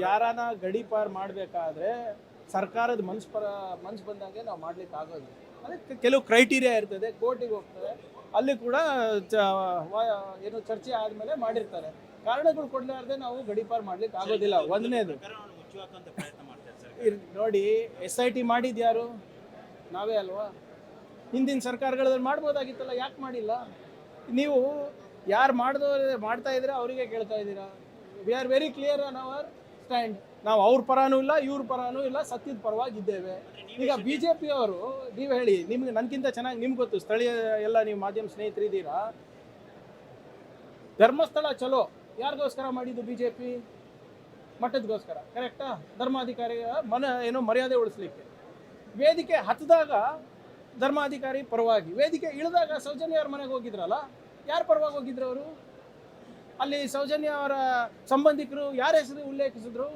ಯಾರಾನ ಗಡೀಪಾರು ಮಾಡಬೇಕಾದ್ರೆ ಸರ್ಕಾರದ ಮನ್ಸು ಬಂದಂಗೆ ನಾವು ಮಾಡ್ಲಿಕ್ಕೆ ಆಗೋದು. ಅದಕ್ಕೆ ಕೆಲವು ಕ್ರೈಟೀರಿಯಾ ಇರ್ತದೆ, ಕೋರ್ಟಿಗೆ ಹೋಗ್ತದೆ, ಅಲ್ಲಿ ಕೂಡ ಏನು ಚರ್ಚೆ ಆದಮೇಲೆ ಮಾಡಿರ್ತಾರೆ. ಕಾರಣಗಳು ಕೊಡಲಾರ್ದೆ ನಾವು ಗಡೀಪಾರು ಮಾಡ್ಲಿಕ್ಕೆ ಆಗೋದಿಲ್ಲ. ಒಂದನೇದು ನೋಡಿ, SIT ಮಾಡಿದ್ಯಾರು? ನಾವೇ ಅಲ್ವಾ? ಹಿಂದಿನ ಸರ್ಕಾರಗಳಲ್ಲಿ ಮಾಡ್ಬೋದಾಗಿತ್ತಲ್ಲ, ಯಾಕೆ ಮಾಡಿಲ್ಲ? ನೀವು ಯಾರು ಮಾಡ್ತಾ ಇದ್ದೀರಾ ಅವರಿಗೆ ಕೇಳ್ತಾ ಇದ್ದೀರಾ. We are very clear on hour stand. ನಾವು ಅವ್ರ ಪರನೂ ಇಲ್ಲ, ಇವ್ರ ಪರನೂ ಇಲ್ಲ, ಸತ್ಯದ ಪರವಾಗಿದ್ದೇವೆ. ಈಗ BJP ಅವರು, ನೀವು ಹೇಳಿ, ನಿಮ್ಗೆ ನನಗಿಂತ ಚೆನ್ನಾಗಿ ನಿಮ್ಗೆ ಗೊತ್ತು, ಸ್ಥಳೀಯ ಎಲ್ಲ ನೀವು ಮಾಧ್ಯಮ ಸ್ನೇಹಿತರಿದ್ದೀರಾ. ಧರ್ಮಸ್ಥಳ ಚಲೋ ಯಾರಿಗೋಸ್ಕರ ಮಾಡಿದ್ದು? BJP ಮಠದಗೋಸ್ಕರ, ಕರೆಕ್ಟಾ? ಧರ್ಮಾಧಿಕಾರಿಯ ಮರ್ಯಾದೆ ಉಳಿಸ್ಲಿಕ್ಕೆ. ವೇದಿಕೆ ಹತ್ತಿದಾಗ ಧರ್ಮಾಧಿಕಾರಿ ಪರವಾಗಿ, ವೇದಿಕೆ ಇಳಿದಾಗ ಸೌಜನ್ಯ ಅವ್ರ ಮನೆಗೆ ಹೋಗಿದ್ರಲ್ಲ, ಯಾರು ಪರವಾಗಿ ಹೋಗಿದ್ರು ಅವರು? ಅಲ್ಲಿ ಸೌಜನ್ಯ ಅವರ ಸಂಬಂಧಿಕರು ಯಾರ ಹೆಸರು ಉಲ್ಲೇಖಿಸಿದ್ರು?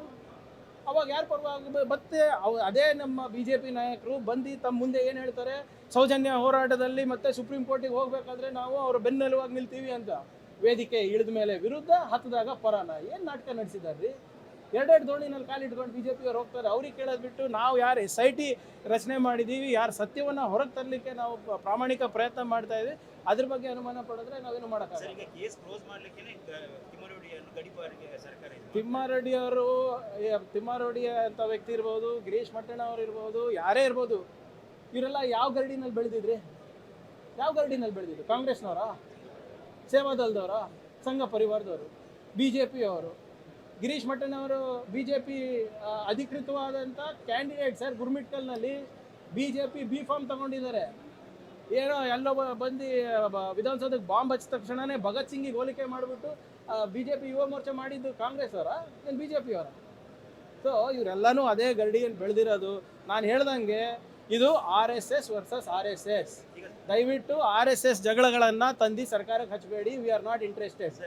ಅವಾಗ ಯಾರು ಪರವಾಗಿ? ಮತ್ತೆ ಅದೇ ನಮ್ಮ BJP ನಾಯಕರು ಬಂದು ತಮ್ಮ ಮುಂದೆ ಏನು ಹೇಳ್ತಾರೆ? ಸೌಜನ್ಯ ಹೋರಾಟದಲ್ಲಿ ಮತ್ತೆ ಸುಪ್ರೀಂ ಕೋರ್ಟಿಗೆ ಹೋಗ್ಬೇಕಾದ್ರೆ ನಾವು ಅವ್ರ ಬೆನ್ನೆಲುವಾಗಿ ನಿಲ್ತೀವಿ ಅಂತ. ವೇದಿಕೆ ಇಳಿದ ಮೇಲೆ ವಿರುದ್ಧ, ಹತ್ತಿದಾಗ ಪರಾನ. ಏನು ನಾಟಕ ನಡೆಸಿದಾರ್ರಿ? ಎರಡೆರಡು ದೋಣಿನಲ್ಲಿ ಕಾಲಿಟ್ಕೊಂಡು BJP ಅವ್ರು ಹೋಗ್ತಾರೆ. ಅವ್ರಿಗೆ ಕೇಳೋದು ಬಿಟ್ಟು ನಾವು ಯಾರು SIT ರಚನೆ ಮಾಡಿದ್ದೀವಿ, ಯಾರು ಸತ್ಯವನ್ನು ಹೊರಗೆ ತರಲಿಕ್ಕೆ ನಾವು ಪ್ರಾಮಾಣಿಕ ಪ್ರಯತ್ನ ಮಾಡ್ತಾ ಇದ್ದೀವಿ, ಅದ್ರ ಬಗ್ಗೆ ಅನುಮಾನ ಪಡಿದ್ರೆ ನಾವೇನು ಮಾಡೋಕ್ಕಾಗಲ್ಲ. ತಿಮ್ಮಾರೆಡ್ಡಿ ಅಂತ ವ್ಯಕ್ತಿ ಇರ್ಬೋದು, ಗಿರೀಶ್ ಮಟ್ಟಣ್ಣ ಅವ್ರು ಇರ್ಬೋದು, ಯಾರೇ ಇರ್ಬೋದು, ಇವರೆಲ್ಲ ಯಾವ ಗರಡಿನಲ್ಲಿ ಬೆಳೆದಿದ್ರಿ? ಯಾವ ಗರಡಿನಲ್ಲಿ ಬೆಳೆದಿದ್ರು? ಕಾಂಗ್ರೆಸ್ನವರ, ಸೇವಾದಳದವರ, ಸಂಘ ಪರಿವಾರದವರು, BJP ಅವರು. ಗಿರೀಶ್ ಮಟ್ಟಣ್ಣವರು BJP ಅಧಿಕೃತವಾದಂಥ ಕ್ಯಾಂಡಿಡೇಟ್ ಸರ್. ಗುರ್ಮಿಟ್ಕಲ್ನಲ್ಲಿ BJP B.Farm ತಗೊಂಡಿದ್ದಾರೆ. ಏನೋ ಎಲ್ಲೋ ಬಂದು ವಿಧಾನಸೌಧಕ್ಕೆ ಬಾಂಬ್ ಹಚ್ಚಿದ ತಕ್ಷಣವೇ ಭಗತ್ ಸಿಂಗಿಗೆ ಹೋಲಿಕೆ ಮಾಡಿಬಿಟ್ಟು BJP ಯುವ ಮೋರ್ಚಾ ಮಾಡಿದ್ದು ಕಾಂಗ್ರೆಸ್ ಅವರ, ಏನು BJP ಅವರ? ಸೊ ಇವರೆಲ್ಲನೂ ಅದೇ ಗರಡಿಯಲ್ಲಿ ಬೆಳೆದಿರೋದು. ನಾನು ಹೇಳ್ದಂಗೆ ಇದು RSS ವರ್ಸಸ್ RSS. ದಯವಿಟ್ಟು RSS ಜಗಳಗಳನ್ನು ತಂದು ಸರ್ಕಾರಕ್ಕೆ ಹಚ್ಚಬೇಡಿ. We are not interested.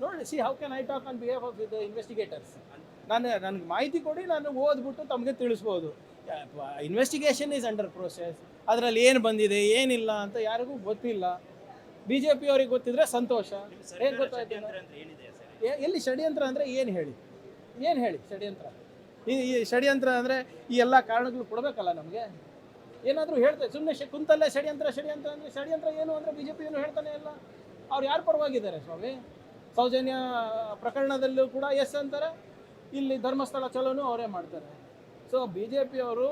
ನೋಡಿ, see how can I talk on behalf of the investigators? ನನಗೆ ಮಾಹಿತಿ ಕೊಡಿ, ನಾನು ಓದ್ಬಿಟ್ಟು ತಮಗೆ ತಿಳಿಸ್ಬೋದು. Investigation is under process. ಅದರಲ್ಲಿ ಏನು ಬಂದಿದೆ ಏನಿಲ್ಲ ಅಂತ ಯಾರಿಗೂ ಗೊತ್ತಿಲ್ಲ. BJP ಅವ್ರಿಗೆ ಗೊತ್ತಿದ್ರೆ ಸಂತೋಷ. ಹೇಗೆ ಗೊತ್ತಾಯ್ತು? ಎಲ್ಲಿ ಷಡ್ಯಂತ್ರ ಅಂದರೆ ಏನು ಹೇಳಿ ಷಡ್ಯಂತ್ರ? ಈ ಷಡ್ಯಂತ್ರ ಅಂದರೆ ಈ ಎಲ್ಲ ಕಾರಣಗಳು ಕೊಡಬೇಕಲ್ಲ ನಮಗೆ. ಏನಾದರೂ ಹೇಳ್ತಾರೆ ಸುಮ್ಮನೆ ಕುಂತಲ್ಲೇ ಷಡ್ಯಂತ್ರ ಅಂದರೆ ಷಡ್ಯಂತ್ರ ಏನು ಅಂದರೆ BJP ಏನು ಹೇಳ್ತಾನೆ ಇಲ್ಲ. ಅವ್ರು ಯಾರು ಪರವಾಗಿದ್ದಾರೆ ಸ್ವಾಮಿ? ಸೌಜನ್ಯ ಪ್ರಕರಣದಲ್ಲೂ ಕೂಡ ಎಸ್ ಅಂತಾರೆ, ಇಲ್ಲಿ ಧರ್ಮಸ್ಥಳ ಚಲೋನು ಅವರೇ ಮಾಡ್ತಾರೆ. ಸೊ BJP ಅವರು,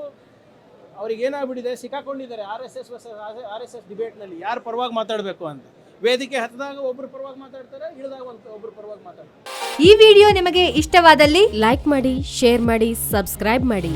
ಅವ್ರಿಗೆ ಏನಾಗ್ಬಿಟ್ಟಿದೆ, ಸಿಕ್ಕಾಕೊಂಡಿದ್ದಾರೆ RSS ಡಿಬೇಟ್ನಲ್ಲಿ. ಯಾರು ಪರವಾಗಿ ಮಾತಾಡಬೇಕು ಅಂತ. ವೇದಿಕೆ ಹತ್ತಿದಾಗ ಒಬ್ಬರು ಪರವಾಗಿ ಮಾತಾಡ್ತಾರೆ, ಇಳಿದಾಗ ಒಬ್ಬರು ಪರವಾಗಿ ಮಾತಾಡ್ತಾರೆ. ಈ ವಿಡಿಯೋ ನಿಮಗೆ ಇಷ್ಟವಾದಲ್ಲಿ ಲೈಕ್ ಮಾಡಿ, ಶೇರ್ ಮಾಡಿ, ಸಬ್ಸ್ಕ್ರೈಬ್ ಮಾಡಿ.